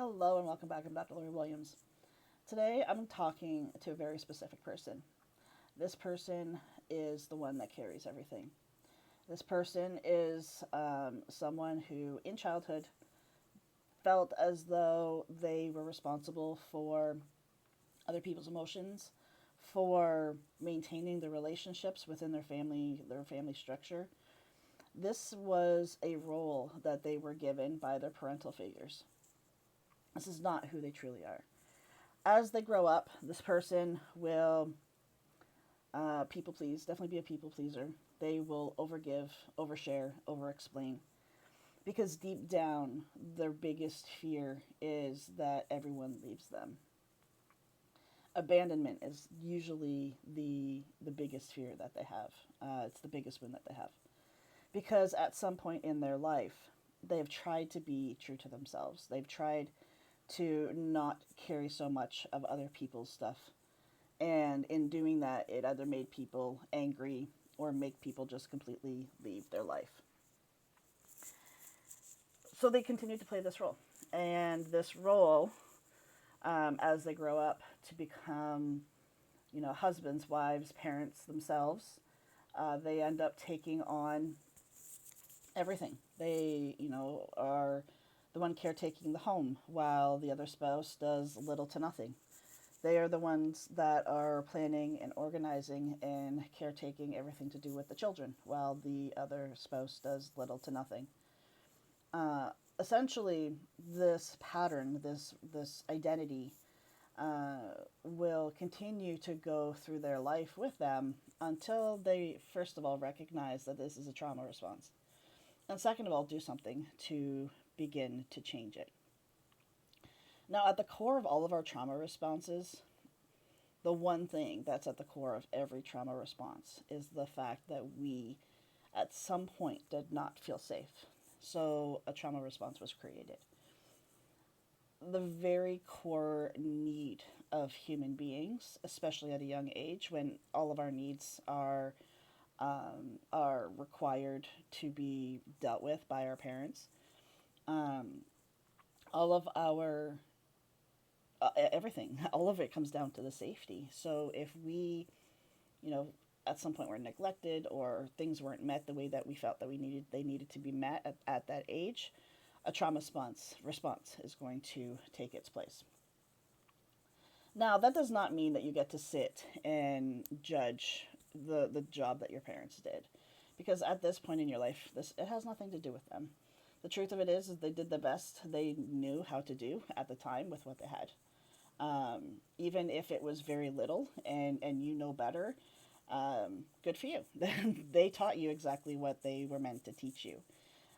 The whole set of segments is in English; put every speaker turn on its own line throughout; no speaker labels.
Hello and welcome back. I'm Dr. Lori Williams. Today I'm talking to a very specific person. This person is the one that carries everything. This person is someone who, in childhood, felt as though they were responsible for other people's emotions, for maintaining the relationships within their family structure. This was a role that they were given by their parental figures. This is not who they truly are. As they grow up, this person will people please, definitely be a people pleaser. They will overgive, overshare, over explain. Because deep down, their biggest fear is that everyone leaves them. Abandonment is usually the biggest fear that they have. It's the biggest one that they have. Because at some point in their life, they've tried to be true to themselves. They've tried to not carry so much of other people's stuff. And in doing that, it either made people angry or make people just completely leave their life. So they continue to play this role. And this role, as they grow up to become, husbands, wives, parents themselves, they end up taking on everything. They, are the one caretaking the home while the other spouse does little to nothing. They are the ones that are planning and organizing and caretaking everything to do with the children, while the other spouse does little to nothing. Essentially, this pattern, this identity, will continue to go through their life with them until they, first of all, recognize that this is a trauma response, and second of all, do something to begin to change it. Now, at the core of all of our trauma responses, the one thing that's at the core of every trauma response is the fact that we, at some point, did not feel safe. So a trauma response was created. The very core need of human beings, especially at a young age when all of our needs are required to be dealt with by our parents. All of our everything, all of it comes down to the safety. So if we, you know, at some point were neglected or things weren't met the way that we felt that they needed to be met at that age, a trauma response is going to take its place. Now, that does not mean that you get to sit and judge the job that your parents did, because at this point in your life, this it has nothing to do with them. The truth of it is they did the best they knew how to do at the time with what they had. Even if it was very little and you know better, good for you. They taught you exactly what they were meant to teach you.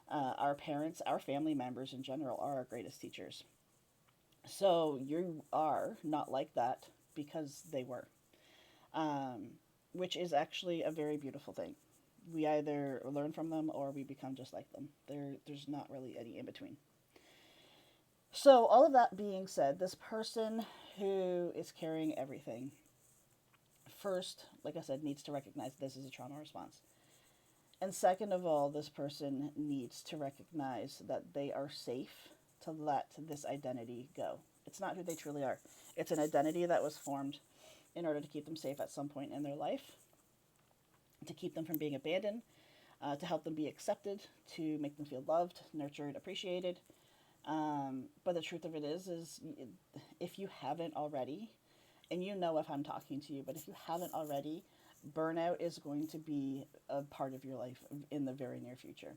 Our parents, our family members in general, are our greatest teachers. So you are not like that because they were, um, which is actually a very beautiful thing. We either learn from them or we become just like them. There's not really any in between. So, all of that being said, this person who is carrying everything, first, like I said, needs to recognize this is a trauma response. And second of all, this person needs to recognize that they are safe to let this identity go. It's not who they truly are, it's an identity that was formed in order to keep them safe at some point in their life, to keep them from being abandoned, to help them be accepted, to make them feel loved, nurtured, appreciated. But the truth of it is if you haven't already, and you know if I'm talking to you, but if you haven't already, burnout is going to be a part of your life in the very near future.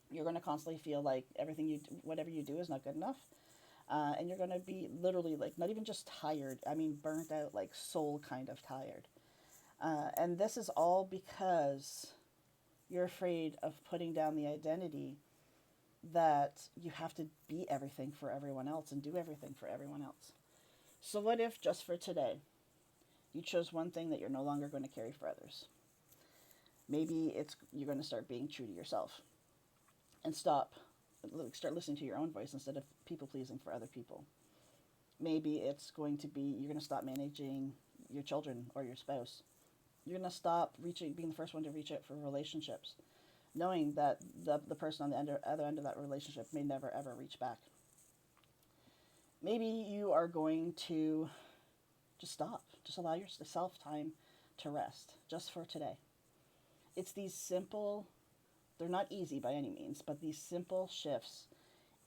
You're going to constantly feel like whatever you do is not good enough. And you're going to be literally like not even just tired, I mean, burnt out, like soul kind of tired. And this is all because you're afraid of putting down the identity that you have to be everything for everyone else and do everything for everyone else. So, what if just for today you chose one thing that you're no longer going to carry for others? Maybe it's you're going to start being true to yourself and start listening to your own voice instead of people pleasing for other people. Maybe it's going to be you're going to stop managing your children or your spouse. You're going to stop being the first one to reach out for relationships, knowing that the person on the other end of that relationship may never ever reach back. Maybe you are going to just stop, just allow yourself time to rest just for today. It's these simple, they're not easy by any means, but these simple shifts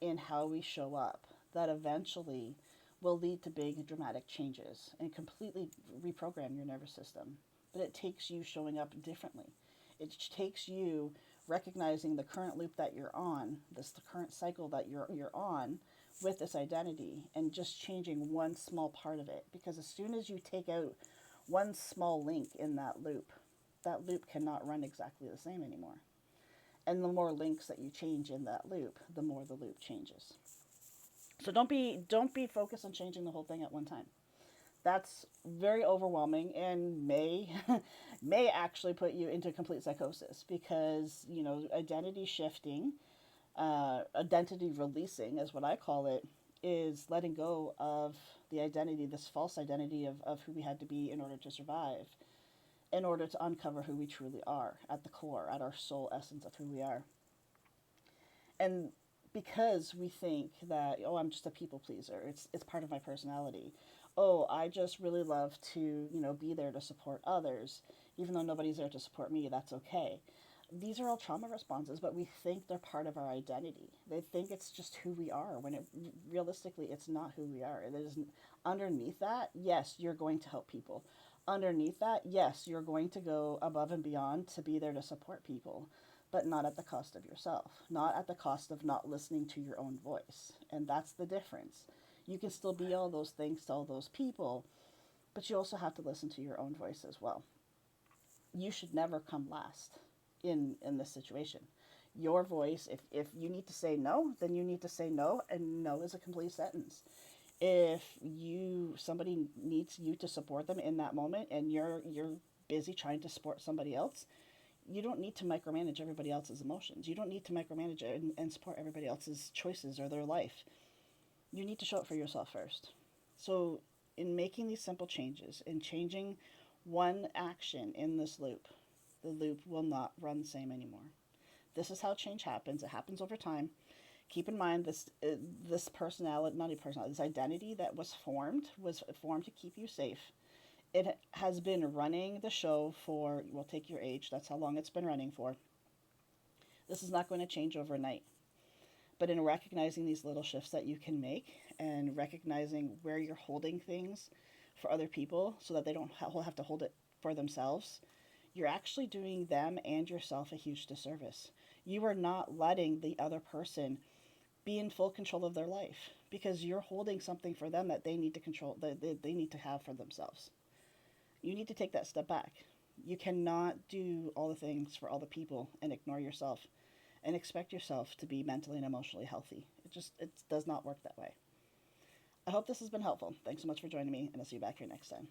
in how we show up that eventually will lead to big dramatic changes and completely reprogram your nervous system. But it takes you showing up differently. It takes you recognizing the current loop that you're on, the current cycle that you're on with this identity, and just changing one small part of it. Because as soon as you take out one small link in that loop cannot run exactly the same anymore. And the more links that you change in that loop, the more the loop changes. So don't be focused on changing the whole thing at one time. That's very overwhelming and may may actually put you into complete psychosis, because identity shifting, identity releasing is what I call it, is letting go of the identity, this false identity of who we had to be in order to survive, in order to uncover who we truly are at the core, at our soul essence of who we are. And because we think that, oh, I'm just a people pleaser, it's part of my personality. Oh, I just really love to, be there to support others, even though nobody's there to support me, that's okay. These are all trauma responses, but we think they're part of our identity. They think it's just who we are, when realistically it's not who we are. It is underneath that. Yes, you're going to help people. Underneath that, yes, you're going to go above and beyond to be there to support people, but not at the cost of yourself, not at the cost of not listening to your own voice. And that's the difference. You can still be all those things to all those people, but you also have to listen to your own voice as well. You should never come last in this situation. Your voice, if you need to say no, then you need to say no, and no is a complete sentence. If somebody needs you to support them in that moment, and you're busy trying to support somebody else, you don't need to micromanage everybody else's emotions. You don't need to micromanage and support everybody else's choices or their life. You need to show up for yourself first. So, in making these simple changes, in changing one action in this loop, the loop will not run the same anymore. This is how change happens. It happens over time. Keep in mind this personality, not a personality, this identity that was formed to keep you safe. It has been running the show for, well, take your age. That's how long it's been running for. This is not going to change overnight. But in recognizing these little shifts that you can make, and recognizing where you're holding things for other people so that they don't have to hold it for themselves, you're actually doing them and yourself a huge disservice. You are not letting the other person be in full control of their life, because you're holding something for them that they need to control, that they need to have for themselves. You need to take that step back. You cannot do all the things for all the people and ignore yourself and expect yourself to be mentally and emotionally healthy. It does not work that way. I hope this has been helpful. Thanks so much for joining me, and I'll see you back here next time.